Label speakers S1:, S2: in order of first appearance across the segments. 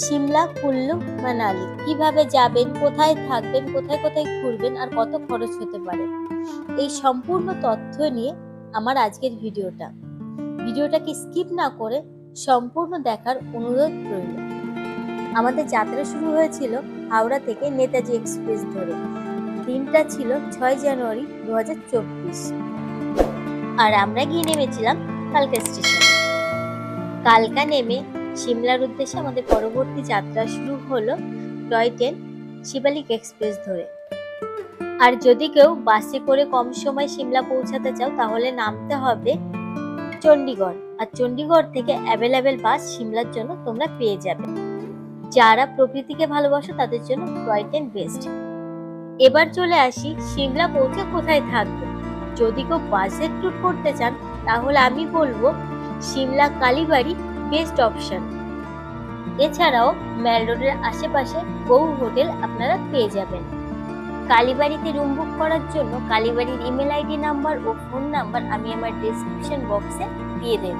S1: সিমলা, কুল্লু, মানালি কিভাবে যাবেন, কোথায় থাকবেন, কোথায় কোথায় ঘুরবেন আর কত খরচ হতে পারে, এই সম্পূর্ণ তথ্য নিয়ে আমার আজকের ভিডিওটাকে স্কিপ না করে সম্পূর্ণ দেখার অনুরোধ রইল। আমাদের যাত্রা শুরু হয়েছিল হাওড়া থেকে নেতাজি এক্সপ্রেস ধরে। দিনটা ছিল 6 জানুয়ারি 2024 আর আমরা গিয়ে নেমেছিলাম কালকা স্টেশনে। কালকা নেমে সিমলার উদ্দেশ্যে আমাদের পরবর্তী যাত্রা শুরু হলো টয় ট্রেন শিবালিক এক্সপ্রেস ধরে। আর যদি কেউ বাসে করে কম সময় সিমলা পৌঁছাতে চাও তাহলে নামতে হবে চণ্ডীগড়, আর চণ্ডীগড় থেকে অ্যাভেলেবেল বাস সিমলার জন্য তোমরা পেয়ে যাবে। যারা প্রকৃতিকে ভালোবাসো তাদের জন্য টয় ট্রেন বেস্ট। এবার চলে আসি সিমলা পৌঁছে কোথায় থাকবে। যদি কেউ বাজেট ট্যুর করতে চান তাহলে আমি বলবো সিমলা কালীবাড়ি বেস্ট অপশন। এছাড়াও ম্যাল রোডের আশেপাশে বহু হোটেল আপনারা পেয়ে যাবেন। কালীবাড়িতে রুম বুক করার জন্য কালীবাড়ির ইমেল আইডি নাম্বার ও ফোন নাম্বার আমি আমার ডেসক্রিপশন বক্সে দিয়ে দেব।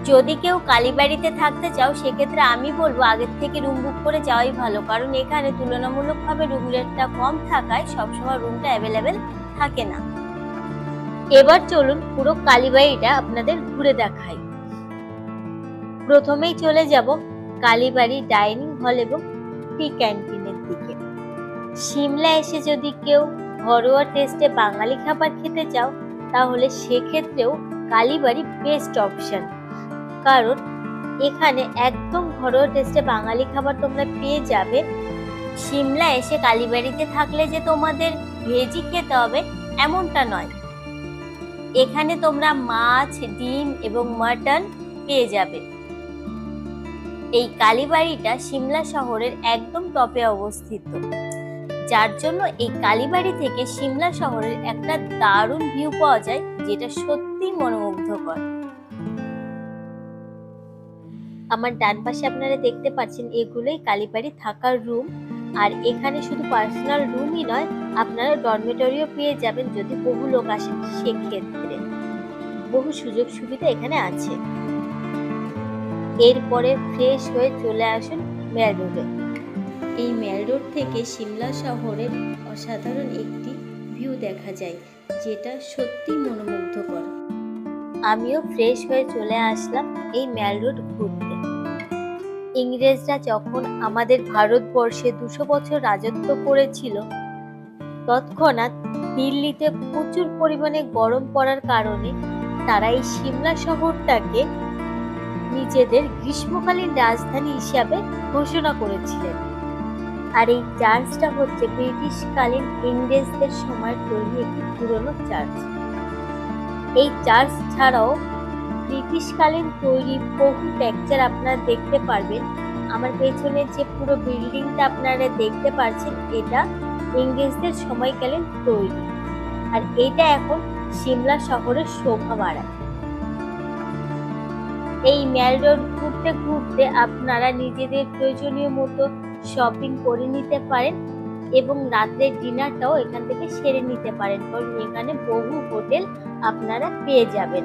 S1: যদি কেউ কালীবাড়িতে থাকতে চাও সেক্ষেত্রে আমি বলবো আগের থেকে রুম বুক করে যাওয়াই ভালো, কারণ এখানে তুলনামূলকভাবে রুম রেটটা কম থাকায় সবসময় রুমটা অ্যাভেলেবেল থাকে না। এবার চলুন পুরো কালীবাড়িটা আপনাদের ঘুরে দেখাই। প্রথমেই চলে যাব কালীবাড়ি ডাইনিং হল এবং টি ক্যান্টিনের দিকে। সিমলা এসে যদি কেউ ঘরোয়া টেস্টে বাঙালি খাবার খেতে চাও তাহলে সেক্ষেত্রেও কালীবাড়ি বেস্ট অপশন, কারণ এখানে একদম ঘরোয়া টেস্টে বাঙালি খাবার তোমরা পেয়ে যাবে। সিমলা এসে কালীবাড়িতে থাকলে যে তোমাদের ভেজই খেতে হবে এমনটা নয়, এখানে তোমরা মাছ, ডিম এবং মাটন পেয়ে যাবে। এই কালীবাড়িটা সিমলা শহরের একদম টপে অবস্থিত, যার জন্য এই কালীবাড়ি থেকে সিমলা শহরের একটা দারুণ ভিউ পাওয়া যায়, যেটা সত্যি মনোমুগ্ধকর। আমার ডান পাশে আপনারা দেখতে পাচ্ছেন এগুলোই কালীবাড়ি থাকার রুম। আর এখানে শুধু পার্সোনাল রুমই নয়, আপনারা ডরমেটরিও পেয়ে যাবেন। যদি বহু লোক আসেন সেক্ষেত্রে বহু সুযোগ সুবিধা এখানে আছে। এরপরে ফ্রেশ হয়ে চলে আসুন ম্যাল রোডে। এই ম্যাল রোড থেকে সিমলা শহরের অসাধারণ একটি ভিউ দেখা যায়, যেটা সত্যি মনোমুগ্ধকর। আমিও ফ্রেশ হয়ে চলে আসলাম এই ম্যাল রোড ঘুরতে। ইংরেজরা যখন আমাদের ভারতবর্ষে 200 বছর রাজত্ব করেছিল, তৎক্ষণাৎ দিল্লিতে প্রচুর পরিমাণে গরম পড়ার কারণে তারা এই সিমলা শহরটাকে নিজেদের গ্রীষ্মকালীন রাজধানী হিসাবে ঘোষণা করেছিলেন। আর এই চার্চটা হচ্ছে ব্রিটিশকালীন ইংরেজদের সময় তৈরি একটি পুরনো চার্চ। এই চার্চ ছাড়াও ব্রিটিশকালীন তৈরি বহু টেক্সচার আপনারা দেখতে পারবেন। আমার পেছনে যে পুরো বিল্ডিংটা আপনারা দেখতে পাচ্ছেন এটা ইংরেজদের সময়কালীন তৈরি, আর এটা এখন সিমলা শহরের শোভা বাড়ায়। এই ম্যাল রোড ঘুরতে ঘুরতে আপনারা নিজেদের প্রয়োজনীয় মতো শপিং করে নিতে পারেন এবং রাতের ডিনারটাও এখান থেকে সেরে নিতে পারেন, কারণ এখানে বহু হোটেল আপনারা পেয়ে যাবেন।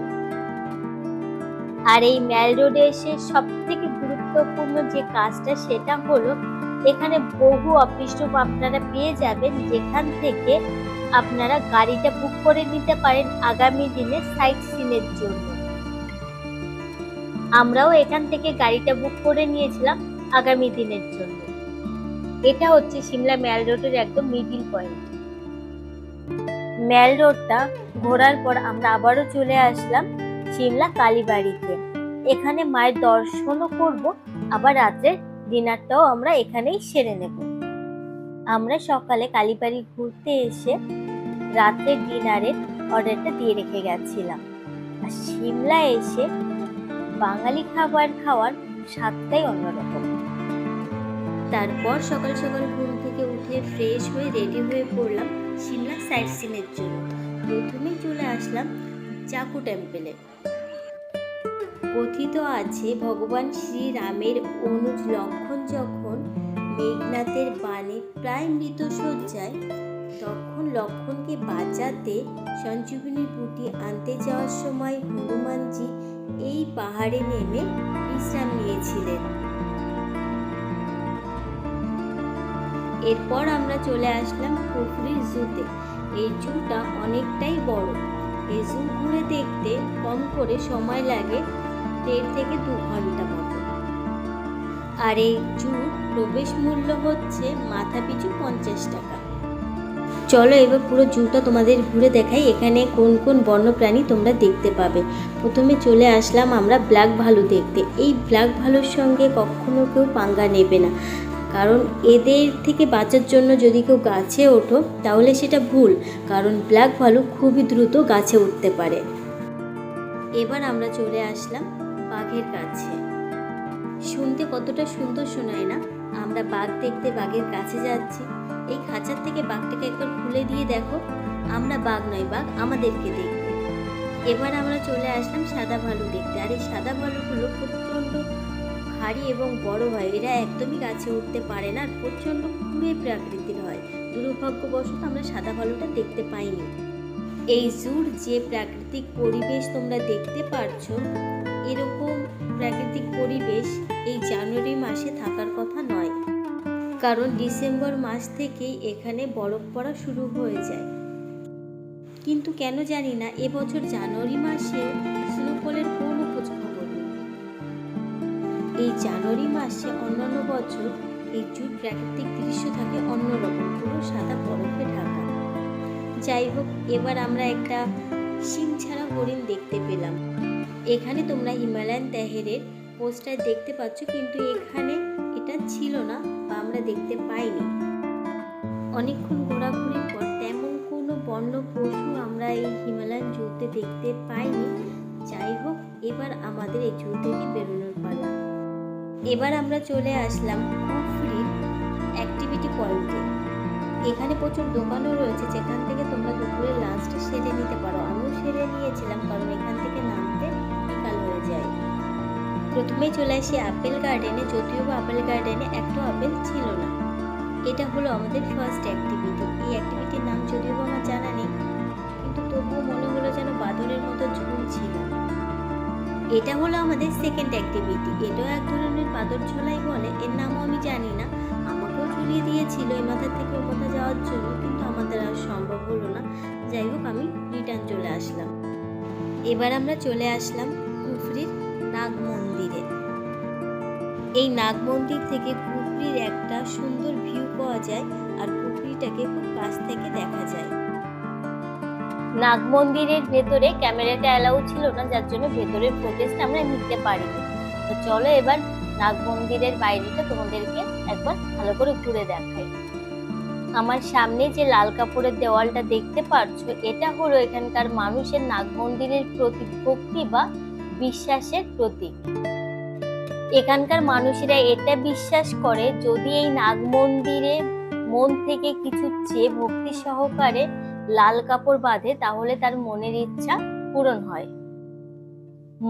S1: আর এই ম্যাল রোডে এসে সব থেকে গুরুত্বপূর্ণ যে কাজটা সেটা হলো এখানে বহু অফিস রুম আপনারা পেয়ে যাবেন, যেখান থেকে আপনারা গাড়িটা বুক করে নিতে পারেন আগামী দিনে সাইট সিনের জন্য। আমরাও এখান থেকে গাড়িটা বুক করে নিয়েছিলাম আগামী দিনের জন্য। এটা হচ্ছে সিমলা ম্যাল রোডের একদম মিডিল পয়েন্ট। ম্যাল রোডটা ঘোরার পর আমরা আবারও চলে আসলাম সিমলা কালীবাড়িতে। এখানে মায়ের দর্শনও করব, আবার রাত্রে ডিনারটাও আমরা এখানেই সেরে নেব। আমরা সকালে কালীবাড়ি ঘুরতে এসে রাতের ডিনারের অর্ডারটা দিয়ে রেখে গেছিলাম। আর সিমলা এসে বাঙালি খাবার খাওয়ার স্বাদটাই অন্যরকম। তারপর সকাল সকাল ঘুম থেকে উঠে ফ্রেশ হয়ে রেডি হয়ে পড়লাম সিমলা সাইট সিনের জন্য। প্রথমেই চলে আসলাম চাকু টেম্পেলে। কথিত আছে ভগবান শ্রীরামের অনুজ লক্ষণ যখন মেঘনাথের বাণে প্রায় মৃত শয্যায়, তখন লক্ষণকে বাঁচাতে সঞ্জীবনী বুটি আনতে যাওয়ার সময় হনুমানজি এই পাহাড়ে নেমে বিশ্রাম নিয়েছিলেন। এরপর আমরা চলে আসলাম কুফরির জুতে। এই জুটা অনেকটাই বড়। এই জু ঘুরে দেখতে কম করে সময় লাগে 1.5 থেকে 2 ঘন্টা মতো। আর এই জুর প্রবেশ মূল্য হচ্ছে মাথা পিছু 50 টাকা। চলো এবার পুরো জুটা তোমাদের ঘুরে দেখাই, এখানে কোন কোন বন্যপ্রাণী তোমরা দেখতে পাবে। প্রথমে চলে আসলাম আমরা ব্ল্যাক ভালু দেখতে। এই ব্ল্যাক ভালুর সঙ্গে কখনো কেউ পাঙ্গা নেবে না, কারণ এদের থেকে বাঁচার জন্য যদি কেউ গাছে ওঠো তাহলে সেটা ভুল, কারণ ব্ল্যাক ভালু খুবই দ্রুত গাছে উঠতে পারে। এবার আমরা চলে আসলাম বাঘের কাছে। শুনতে কতটা সুন্দর শোনায় না? আমরা বাঘ দেখতে বাঘের কাছে যাচ্ছি। এই খাঁচার থেকে বাঘটাকে একবার খুলে দিয়ে দেখো, আমরা বাঘ নয়, বাঘ আমাদেরকে দেখবে। এবার আমরা চলে আসলাম সাদা ভালু দেখতে। আর এই সাদা ভালুগুলো প্রচণ্ড ভারী এবং বড় হয়, এরা একদমই গাছে উঠতে পারে না, আর প্রচণ্ড খুবই প্রাকৃতিক হয়। দুর্ভাগ্যবশত আমরা সাদা ভালুটা দেখতে পাইনি। এই জুর যে প্রাকৃতিক পরিবেশ তোমরা দেখতে পারছো, এরকম প্রাকৃতিক পরিবেশ এই জানুয়ারি মাসে থাকার কথা নয়, কারণ ডিসেম্বর মাস থেকেই এখানে বরফ পড়া শুরু হয়ে যায়। কিন্তু কেন জানি না এবছর জানুয়ারি মাসে স্নোফলের কোনো খোঁজ খবর নেই। এই জানুয়ারি মাসে অন্যান্য বছর এই জুর প্রাকৃতিক দৃশ্য থাকে অন্যরকম, পুরো সাদা বরফে ঢাকা। যাই হোক, এবার আমরা একটা শিং ছাড়া হরিণ দেখতে পেলাম। এখানে তোমরা হিমালয়ান তাহেরের পোস্টার দেখতে পাচ্ছ, কিন্তু এখানে এটা ছিল না বা আমরা দেখতে পাইনি। অনেকক্ষণ ঘোরাঘুরির পর তেমন কোনো বন্য পশু আমরা এই হিমালয়ান জুতে দেখতে পাইনি। যাই হোক, এবার আমাদের এই জু থেকে বেরোনোর পালা। এবার আমরা চলে আসলাম কুফরির অ্যাক্টিভিটি পয়েন্টে। এখানে প্রচুর দোকানও রয়েছে, যেখান থেকে তোমরা দুপুরের লাঞ্চটা সেরে নিতে পারো। আমিও সেরে নিয়েছিলাম, কারণ এখান থেকে নামতে বিকাল হয়ে যায়। প্রথমেই চলে আসি আপেল গার্ডেনে, যদিও বা আপেল গার্ডেনে একটা আপেল ছিল না। এটা হলো আমাদের ফার্স্ট অ্যাক্টিভিটি। এই অ্যাক্টিভিটির নাম যদিও বা আমার জানা নেই, কিন্তু তবুও মনে হলো যেন বাদরের মতো ঝুলছিল। এটা হলো আমাদের সেকেন্ড অ্যাক্টিভিটি। এটাও এক ধরনের বাদর ঝোলাই বলে, এর নামও আমি জানি না। আমাকেও ঝুলিয়ে দিয়েছিল এই মাথা থেকে ও মাথা যাওয়ার জন্য, কিন্তু আমাদের আর সম্ভব হলো না। যাই হোক, আমি রিটার্ন চলে আসলাম। এবার আমরা চলে আসলাম কুফরির নাগ মন্দিরে। এই নাগ মন্দির থেকে কুফরির একটা সুন্দর ভিউ পাওয়া যায়, আর কুফরিটাকে খুব কাছ থেকে দেখা যায়। নাগ মন্দিরের ভেতরে ক্যামেরাটা অ্যালাউ ছিল না, যার জন্য ভেতরের ফুটেজটা আমরা নিতে পারিনি। তো চলো এবার নাগ মন্দিরের বাইরেটা তোমাদেরকে একবার ভালো করে ঘুরে দেখাই। আমার সামনে যে লাল কাপড়ের দেওয়ালটা দেখতে পাচ্ছ, এটা হলো এখানকার মানুষের নাগ মন্দিরের প্রতি ভক্তি বা বিশ্বাসের প্রতীক। এখানকার মানুষেরা এটা বিশ্বাস করে, যদি এই নাগ মন্দিরে মন থেকে কিছু চেয়ে ভক্তি সহকারে লাল কাপড় বাঁধে, তাহলে তার মনের ইচ্ছা পূরণ হয়।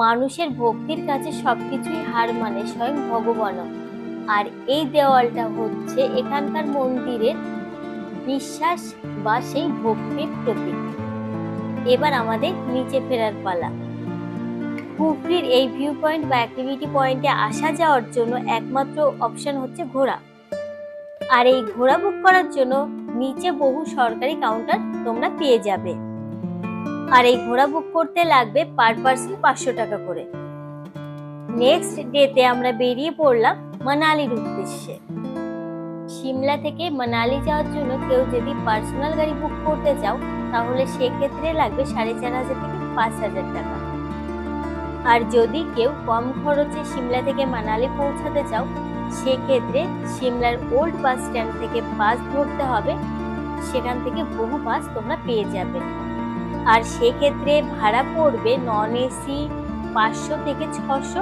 S1: মানুষের ভক্তির কাছে সবকিছুই হার মানে, স্বয়ং ভগবানও। আর এই দেওয়ালটা হচ্ছে এখানকার মন্দিরের বিশ্বাস বা সেই ভক্তির প্রতীক। এবার আমাদের নিচে ফেরার পালা। কুফরির এই ভিউ পয়েন্ট বা অ্যাক্টিভিটি পয়েন্টে আসা যাওয়ার জন্য একমাত্র অপশন হচ্ছে ঘোড়া। আর এই ঘোড়া বুক করার জন্য নিচে বহু সরকারি কাউন্টার তোমরা পেয়ে যাবে। আর এই ঘোড়া বুক করতে লাগবে পার পার্সন 500 টাকা করে। নেক্সট ডেতে আমরা বেরিয়ে পড়লাম মানালির উদ্দেশ্যে। সিমলা থেকে মানালি যাওয়ার জন্য কেউ যদি পার্সোনাল গাড়ি বুক করতে চাও, তাহলে সেক্ষেত্রে লাগবে 4500 থেকে 5000 টাকা। আর যদি কেউ কম খরচে সিমলা থেকে মানালি পৌঁছাতে চাও, সেক্ষেত্রে সিমলার ওল্ড বাস স্ট্যান্ড থেকে বাস ধরতে হবে। সেখান থেকে বহু বাস তোমরা পেয়ে যাবে। আর সেক্ষেত্রে ভাড়া পড়বে নন এসি 500 থেকে 600,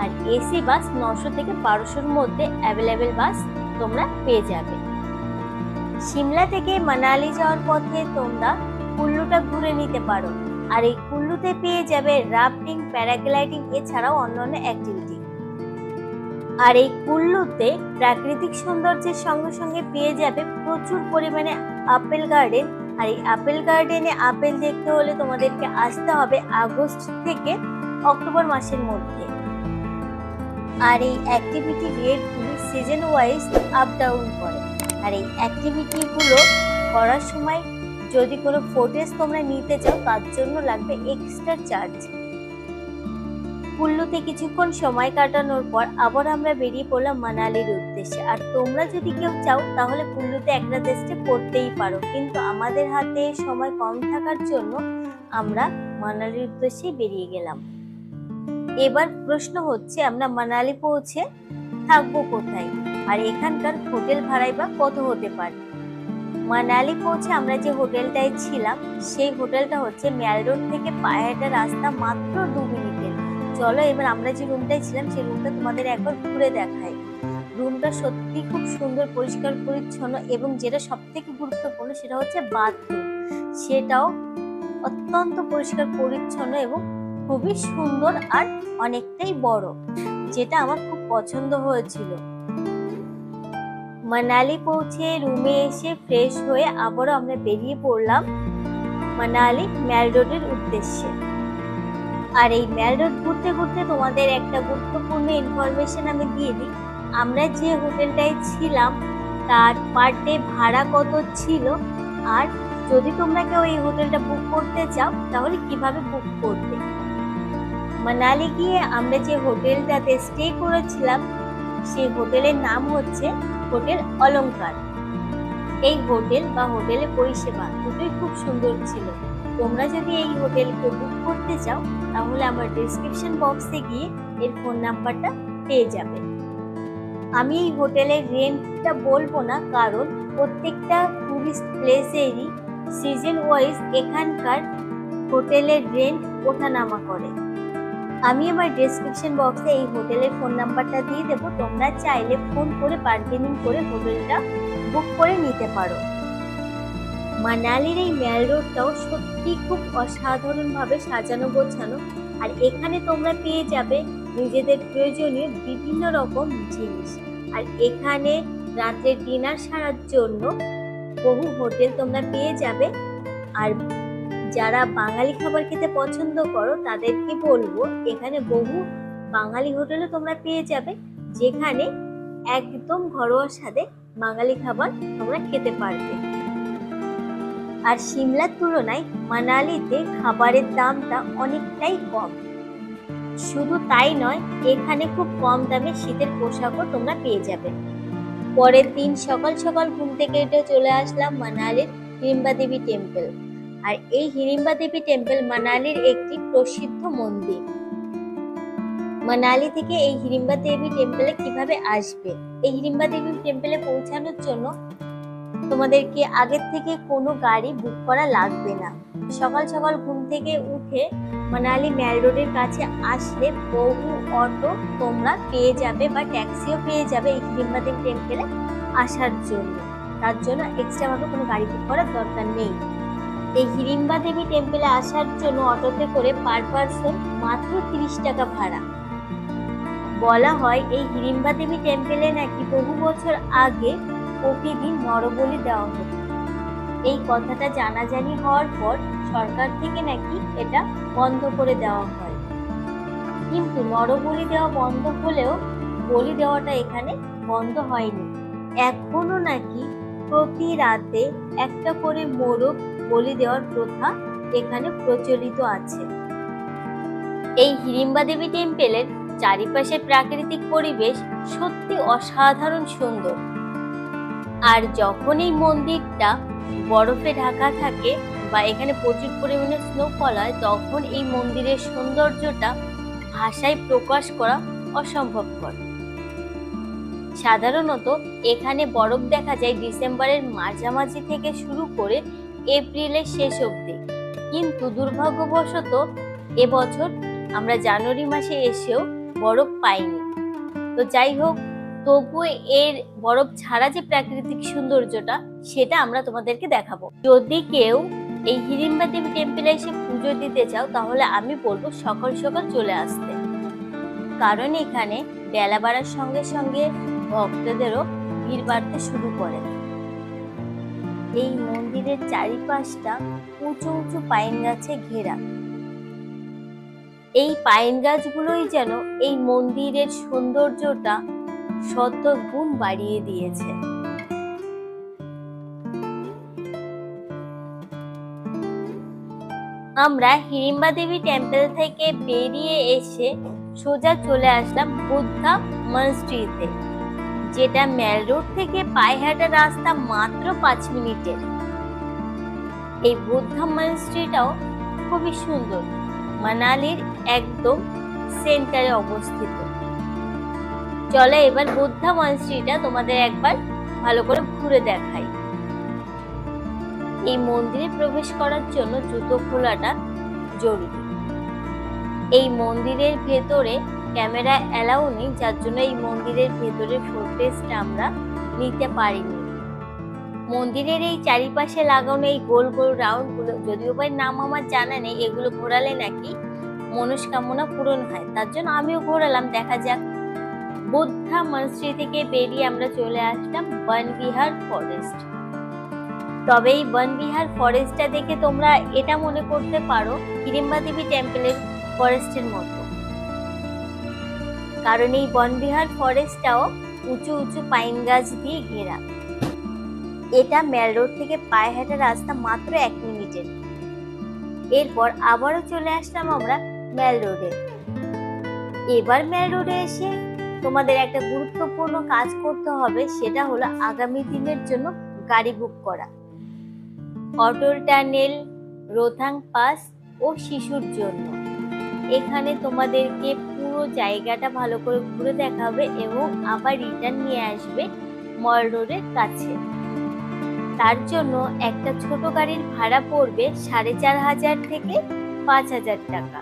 S1: আর এসি বাস 900 থেকে 1200-র মধ্যে অ্যাভেলেবেল বাস তোমরা পেয়ে যাবে। সিমলা থেকে মানালি যাওয়ার পথে তোমরা কুল্লুটা ঘুরে নিতে পারো। আর এই কুল্লুতে পেয়ে যাবে রাফটিং, প্যারাগ্লাইডিং এছাড়াও অন্যান্য অ্যাক্টিভিটি। আর এই কুল্লুতে প্রাকৃতিক সৌন্দর্যের সঙ্গে সঙ্গে পেয়ে যাবে প্রচুর পরিমাণে আপেল গার্ডেন। আর এই আপেল গার্ডেনে আপেল দেখতে হলে তোমাদেরকে আসতে হবে আগস্ট থেকে অক্টোবর মাসের মধ্যে। আর এই অ্যাক্টিভিটি রেটগুলি সিজন ওয়াইজ আপ ডাউন করে। আর এই অ্যাক্টিভিটিগুলো করার সময় যদি কোনো ফুটেজ তোমরা নিতে চাও তার জন্য লাগবে এক্সট্রা চার্জ। কুল্লুতে কিছুক্ষণ সময় কাটানোর পর আবার আমরা বেরিয়ে পড়লাম মানালির উদ্দেশ্যে। আর তোমরা যদি কেউ চাও তাহলে কুল্লুতে একটা স্টে করতেই পারো, কিন্তু আমাদের হাতে সময় কম থাকার জন্য আমরা মানালির উদ্দেশ্যে বেরিয়ে গেলাম। এবার প্রশ্ন হচ্ছে আমরা মানালি পৌঁছে থাকবো কোথায়, আর এখানকার হোটেল ভাড়াই বা কত হতে পারে। মানালি পৌঁছে আমরা যে হোটেলটায় ছিলাম সেই হোটেলটা হচ্ছে ম্যাল রোড থেকে পায়ে হাঁটা রাস্তা মাত্র 2 মিনিটের। চলো এবার আমরা যে রুমটায় ছিলাম সেই রুমটা তোমাদের একবার ঘুরে দেখাই। রুমটা সত্যি খুব সুন্দর, পরিষ্কার পরিচ্ছন্ন, এবং যেটা সব থেকে গুরুত্বপূর্ণ সেটা হচ্ছে বাথরুম। সেটাও অত্যন্ত পরিষ্কার পরিচ্ছন্ন এবং খুবই সুন্দর আর অনেকটাই বড়, যেটা আমার খুব পছন্দ হয়েছিল। মানালি পৌঁছে রুমে এসে ফ্রেশ হয়ে আবারও আমরা বেরিয়ে পড়লাম মানালি ম্যাল রোডের উদ্দেশ্যে। আর এই ম্যাল রোড ঘুরতে ঘুরতে তোমাদের একটা গুরুত্বপূর্ণ ইনফরমেশন আমি দিয়ে দিই। আমরা যে হোটেলটায় ছিলাম তার পার ডে ভাড়া কত ছিল, আর যদি তোমরা কেউ এই হোটেলটা বুক করতে চাও তাহলে কিভাবে বুক করবে। মানালি গিয়ে আমরা যে হোটেলটাতে স্টে করেছিলাম সেই হোটেলের নাম হচ্ছে হোটেল অলংকার। এই হোটেল বা হোটেলের পরিষেবা দুটোই খুব সুন্দর ছিল। তোমরা যদি এই হোটেলকে বুক করতে চাও তাহলে আমার ডেসক্রিপশন বক্সে গিয়ে এর ফোন নাম্বারটা পেয়ে যাবে। আমি এই হোটেলের রেন্টটা বলবো না, কারণ প্রত্যেকটা টুরিস্ট প্লেসেরই সিজন ওয়াইজ এখানকার হোটেলের রেন্ট ওঠানামা করে। আমি আমার ডেসক্রিপশন বক্সে এই হোটেলের ফোন নাম্বারটা দিয়ে দেবো, তোমরা চাইলে ফোন করে বার্গেনিং করে হোটেলটা বুক করে নিতে পারো। মানালির এই ম্যাল রোডটাও সত্যি খুব অসাধারণভাবে সাজানো গোছানো, আর এখানে তোমরা পেয়ে যাবে নিজেদের প্রয়োজনীয় বিভিন্ন রকম জিনিস। আর এখানে রাতের ডিনার সারার জন্য বহু হোটেল তোমরা পেয়ে যাবে। আর যারা বাঙালি খাবার খেতে পছন্দ করো তাদেরকে বলবো এখানে বহু বাঙালি হোটেলও তোমরা পেয়ে যাবে, যেখানে একদম ঘরোয়া স্বাদে বাঙালি খাবার তোমরা খেতে পারবে। আর সিমলার তুলনায় মানালিতে খাবারের দামটা অনেকটাই কম। শুধু তাই নয়, এখানে খুব কম দামে শীতের পোশাকও তোমরা পেয়ে যাবে। পরের দিন সকাল সকাল ঘুম থেকে উঠে চলে আসলাম মানালির হিড়িম্বা দেবী টেম্পল। আর এই হিড়িম্বা দেবী টেম্পল মানালির একটি প্রসিদ্ধ মন্দির। মানালি থেকে এই হিড়িম্বা দেবী টেম্পলে কিভাবে আসবে, এই হিড়িম্বা দেবী টেম্পলে পৌঁছানোর জন্য তোমাদেরকে আগের থেকে কোনো গাড়ি বুক করা লাগবে না। সকাল সকাল ঘুম থেকে উঠে মানালি ম্যাল রোডের কাছে আসলে বহু অটো তোমরা পেয়ে যাবে বা ট্যাক্সিও পেয়ে যাবে এই হিড়িম্বা দেবী টেম্পলে আসার জন্য। তার জন্য এক্সট্রা ভাবে কোনো গাড়ি বুক করার দরকার নেই। এই হিড়িম্বা দেবী টেম্পলে আসার জন্য অটোতে করে পার পারসন মাত্র 30 টাকা ভাড়া। বলা হয় এই হিড়িম্বা দেবী টেম্পলে নাকি বহু বছর আগে প্রতিদিন নরবলি দেওয়া হতো। এই কথাটা জানাজানি হওয়ার পর সরকার থেকে নাকি এটা বন্ধ করে দেওয়া হয়, কিন্তু নরবলি দেওয়া বন্ধ হলেও বলি দেওয়াটা এখানে বন্ধ হয়নি। এখনো নাকি প্রতি রাতে একটা করে মোরগ বলি দেওয়ার প্রথা এখানে প্রচলিত আছে। এই হিড়িম্বা দেবী টেম্পলের চারিপাশের প্রাকৃতিক পরিবেশ সত্যি অসাধারণ সুন্দর। আর যখন এই মন্দিরটা বরফে ঢাকা থাকে বা এখানে প্রচুর পরিমাণে স্নোফল হয়, তখন এই মন্দিরের সৌন্দর্যটা ভাষায় প্রকাশ করা অসম্ভবকর। সাধারণত এখানে বরফ দেখা যায় ডিসেম্বরের মাঝামাঝি থেকে শুরু করে এপ্রিলের শেষ অবধি, কিন্তু দুর্ভাগ্যবশত এবছর আমরা জানুয়ারি মাসে এসেও বরফ পাইনি। তো যাই হোক, তবুও এর বরফ ছাড়া যে প্রাকৃতিক সৌন্দর্যটা সেটা আমরা তোমাদেরকে দেখাবো। যদি কেউ এই হিড়িম্বা দেবী টেম্পলে এসে পুজো দিতে চাও তাহলে আমি বলবো সকাল সকাল চলে আসতে, কারণ এখানে বেলা বাড়ার সঙ্গে সঙ্গে ভক্তদেরও ভিড় বাড়তে শুরু করে। এই মন্দিরের চারিপাশটা উঁচু উঁচু পাইন গাছে ঘেরা। এই পাইন গাছগুলোই যেন এই মন্দিরের সৌন্দর্যটা শত গুণ বাড়িয়ে দিয়েছে। আমরা হিড়িম্বা দেবী টেম্পল থেকে বেরিয়ে এসে সোজা চলে আসলাম বুদ্ধা মনস্ট্রিতে, যেটা মেল রোড থেকে পায়ে হাঁটা রাস্তা মাত্র 5 মিনিটের। এই বুদ্ধা মনস্ট্রিটাও খুবই সুন্দর, মানালির একদম সেন্টারে অবস্থিত। চলো এবার বুদ্ধা মনস্ট্রিটা তোমাদের একবার ভালো করে ঘুরে দেখাই। এই মন্দিরে প্রবেশ করার জন্য জুতো খোলাটা জরুরি। এই মন্দিরের ভেতরে ক্যামেরা অ্যালাউ নেই, যার জন্য এই মন্দিরের ভেতরে ফুটেজটা আমরা নিতে পারিনি। মন্দিরের এই চারিপাশে লাগানো এই গোল গোল রাউন্ড গুলো, যদিও বা নাম আমার জানা নেই, এগুলো ঘোরালে নাকি মনস্কামনা পূরণ হয়, তার জন্য আমিও ঘোরালাম, দেখা যাক। বুদ্ধা মনস্ট্রি থেকে বেরিয়ে আমরা চলে আসলাম বনবিহার ফরেস্ট। তবে এই বনবিহার ফরেস্টটা দেখে তোমরা এটা মনে করতে পারো হিড়িম্বা দেবী টেম্পলের ফরেস্টের মতো, কারণ এই বনবিহার ফরেস্টটাও উঁচু উঁচু পাইন গাছ দিয়ে ঘেরা। এটা মেল রোড থেকে পায়ে হাঁটা রাস্তা মাত্র 1 মিনিটের। এরপর আবারও চলে আসলাম আমরা মেল রোডে। এবার মেল রোডে এসে তোমাদের একটা গুরুত্বপূর্ণ কাজ করতে হবে, সেটা হলো আগামী দিনের জন্য গাড়ি বুক করা। অটল টানেল, রোথাং পাস ও শিশুর জন্য এখানে তোমাদেরকে পুরো জায়গাটা ভালো করে ঘুরে দেখাবে এবং আবার রিটার্ন নিয়ে আসবে মল রোডের কাছে। তার জন্য একটা ছোট গাড়ির ভাড়া পড়বে 4500 থেকে 5000 টাকা।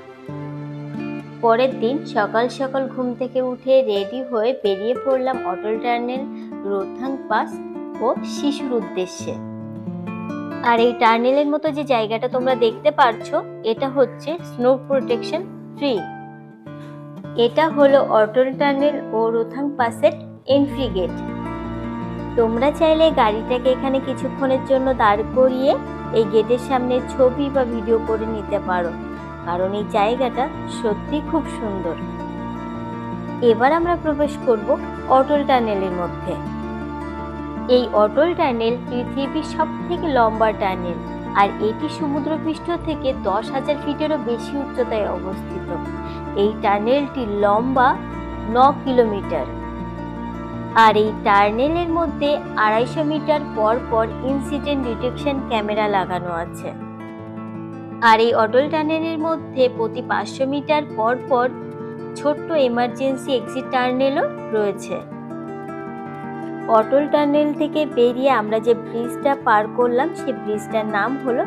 S1: পরের দিন সকাল সকাল ঘুম থেকে উঠে রেডি হয়ে বেরিয়ে পড়লাম অটল টানেল, রোথাং পাস ও শিশুর উদ্দেশ্যে। আর এই টানেলের মতো যে জায়গাটা তোমরা দেখতে পাচ্ছ, এটা হচ্ছে স্নো প্রোটেকশন ফ্রি। এটা হলো অটল টানেল ও রোথাং পাসের এন্ট্রি গেট। তোমরা চাইলে গাড়িটাকে এখানে কিছুক্ষণের জন্য দাঁড় করিয়ে এই গেটের সামনে ছবি বা ভিডিও করে নিতে পারো, কারণ এই জায়গাটা সত্যি খুব সুন্দর। এবার আমরা প্রবেশ করব অটল টানেলের মধ্যে। এই অটল টানেল পৃথিবীর সবথেকে লম্বা টানেল, আর এটি সমুদ্রপৃষ্ঠ থেকে 10,000 ফিটেরও বেশি উচ্চতায় অবস্থিত। এই টানেলটি লম্বা 9 কিলোমিটার, আর এই টানেলের মধ্যে 250 মিটার পর পর ইনসিডেন্ট ডিটেকশন ক্যামেরা লাগানো আছে। আর এই অটল টানেলের মধ্যে প্রতি 500 মিটার পর পর ছোট্ট এমার্জেন্সি এক্সিট টানেলও রয়েছে। অটল টানেল থেকে বেরিয়ে আমরা যে ব্রিজটা পার করলাম, সেই ব্রিজটার নাম হলো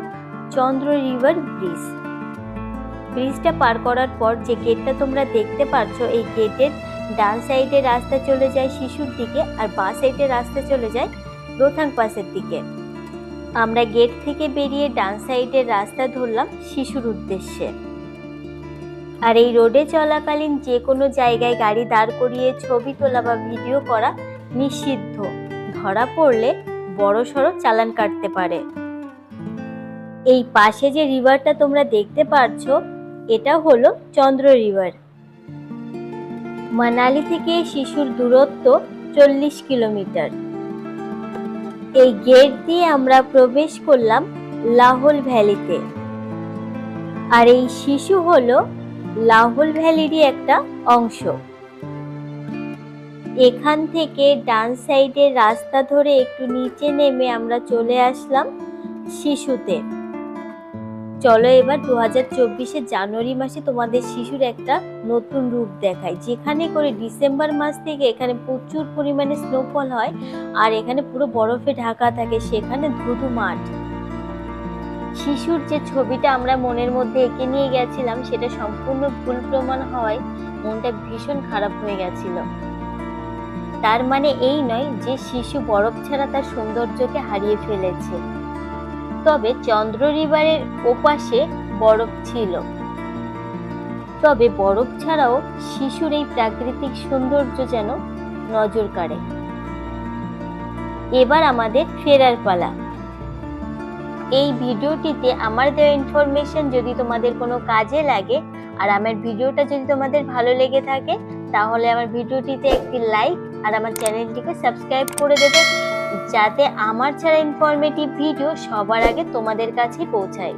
S1: চন্দ্র রিভার ব্রিজ। ব্রিজটা পার করার পর যে গেটটা তোমরা দেখতে পাচ্ছ, এই গেটের ডান সাইডে রাস্তা চলে যায় শিশুর দিকে, আর বাঁ সাইডে রাস্তা চলে যায় রোথাং পাসের দিকে। আমরা গেট থেকে বেরিয়ে ডান সাইডের রাস্তা ধরলাম শিশুর উদ্দেশ্যে। আর এই রোডে চলাকালীন যে কোনো জায়গায় গাড়ি দাঁড় করিয়ে ছবি তোলা বা ভিডিও করা নিষিদ্ধ, ধরা পড়লে বড়সড় চালান কাটতে পারে। এই পাশে যে রিভারটা তোমরা দেখতে পাচ্ছ, এটা হলো চন্দ্র রিভার। মানালি থেকে শিশুর দূরত্ব 40 কিলোমিটার। এই গেট দিয়ে আমরা প্রবেশ করলাম লাহোল ভ্যালিতে। আর এই শিশু হলো লাহোল ভ্যালিরই একটা অংশ। এখান থেকে ডান সাইডে রাস্তা ধরে একটু নিচে নেমে আমরা চলে আসলাম শিশুতে। চলো এবার 2024 জানুয়ারি মাসে তোমাদের শিশুর একটা নতুন রূপ দেখায়, যেখানে করে ডিসেম্বর মাস থেকে এখানে প্রচুর পরিমাণে স্নোফল হয়, আর এখানে পুরো বরফে ঢাকা থাকে, সেখানে ধুধু মাঠ। শিশুর যে ছবিটা আমরা মনের মধ্যে এঁকে নিয়ে গেছিলাম, সেটা সম্পূর্ণ ভুল প্রমাণ হওয়ায় মনটা ভীষণ খারাপ হয়ে গেছিল। তার মানে এই নয় যে শিশু বরফ ছাড়া তার সৌন্দর্যকে হারিয়ে ফেলেছে, তবে চন্দ্র রিভারের ওপাশে বরফ ছিল। তবে বরফ ছাড়াও শিশুর এই প্রাকৃতিক সৌন্দর্য যেন নজর কাড়ে। এবার আমাদের ফেরার পালা। এই ভিডিওটিতে আমার দেওয়া ইনফরমেশন যদি তোমাদের কোনো কাজে লাগে, আর আমার ভিডিওটা যদি তোমাদের ভালো লেগে থাকে, তাহলে আমার ভিডিওটিতে একটি লাইক আর আমার চ্যানেলটিকে সাবস্ক্রাইব করে দেবে, যাতে আমার ছাড়া ইনফরমেটিভ ভিডিও সবার আগে তোমাদের কাছে পৌঁছায়।